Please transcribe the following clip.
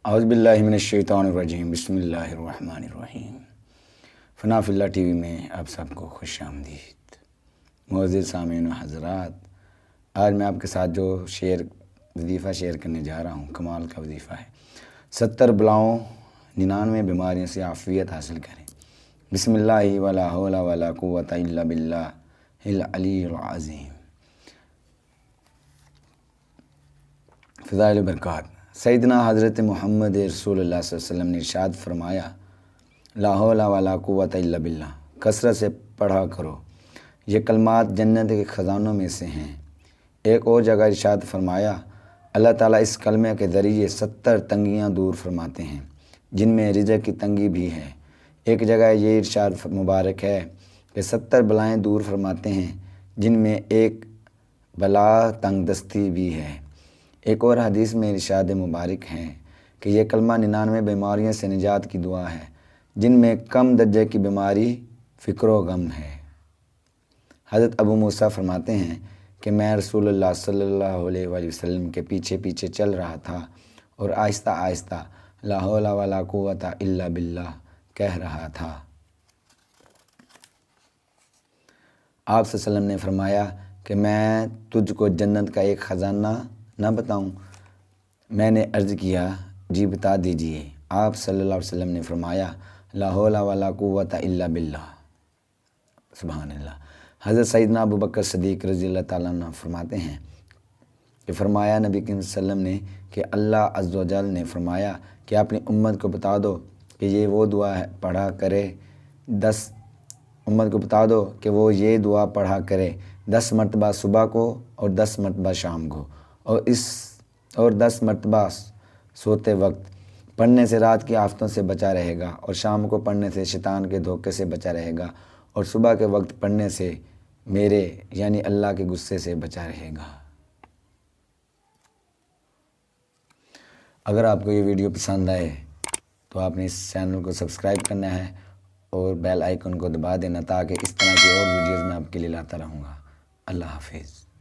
औज़ुबिल्लाहिमिनश्शैतानिर्रजीम बिस्मिल्लाहिर्रहमानिर्रहीम। फ़ना फ़िल्लाह टीवी में आप सबको खुशामदीद। मुअज़्ज़िज़ सामीन व हज़रात, आज मैं आपके साथ जो वजीफ़ा शेयर करने जा रहा हूँ, कमाल का वजीफ़ा है। 70 बलाओं 99 बीमारियों से आफ़ियत हासिल करें। बिस्मिल्लाहि वला हौला वला कुव्वता इल्ला बिल्लाहिल अलीय्यिल अज़ीम। फ़ज़ाइल बरक़ात। सैयदना हज़रत मोहम्मद रसूलुल्लाह सल्लल्लाहु अलैहि वसल्लम ने इरशाद फरमाया, ला हौला वला कुव्वता इल्ला बिल्लाह। कसरत से पढ़ा करो, ये कलमात जन्नत के ख़ज़ानों में से हैं। एक और जगह इरशाद फरमाया, अल्लाह ताला इस कलमे के ज़रिए 70 तंगियाँ दूर फरमाते हैं, जिनमें रिज़्क़ की तंगी भी है। एक जगह ये इरशाद मुबारक है कि 70 बलाएँ दूर फरमाते हैं, जिनमें एक बला तंगदस्ती भी है। एक और हदीस में इरशाद मुबारक है कि यह कलमा 99 बीमारियों से निजात की दुआ है, जिनमें कम दर्जे की बीमारी फ़िक्र व गम है। हज़रत अबू मूसा फरमाते हैं कि मैं रसूलुल्लाह सल्लल्लाहु अलैहि वसल्लम के पीछे पीछे चल रहा था और आहिस्ता आहिस्ता ला हौला वला कुव्वता इल्ला बिल्लाह कह रहा था। आप सल्लल्लाहु अलैहि वसल्लम ने फरमाया कि मैं तुझको जन्नत का एक ख़जाना न बताऊं? मैंने अर्ज़ किया, जी बता दीजिए। आप सल्लल्लाहु अलैहि वसल्लम ने फरमाया, ला हौला वला कुव्वता इल्ला बिल्लाह। सुभान अल्लाह। हज़रत सैयदना अबू बकर सिद्दीक़ रज़ियल्लाहु ताला अन्हु फरमाते हैं कि फरमाया नबी करीम सल्लल्लाहु अलैहि वसल्लम ने कि अल्लाह अज़्ज़ व जल ने फरमाया कि अपनी उम्मत को बता दो कि ये वो दुआ है पढ़ा करे 10 मरतबा सुबह को और 10 मरतबा शाम को, और 10 मरतबा सोते वक्त पढ़ने से रात की आफ़तों से बचा रहेगा, और शाम को पढ़ने से शैतान के धोखे से बचा रहेगा, और सुबह के वक्त पढ़ने से मेरे यानी अल्लाह के गुस्से से बचा रहेगा। अगर आपको ये वीडियो पसंद आए तो आपने इस चैनल को सब्सक्राइब करना है और बेल आइकन को दबा देना, ताकि इस तरह की और वीडियोज़ मैं आपके लिए लाता रहूँगा। अल्लाह हाफिज़।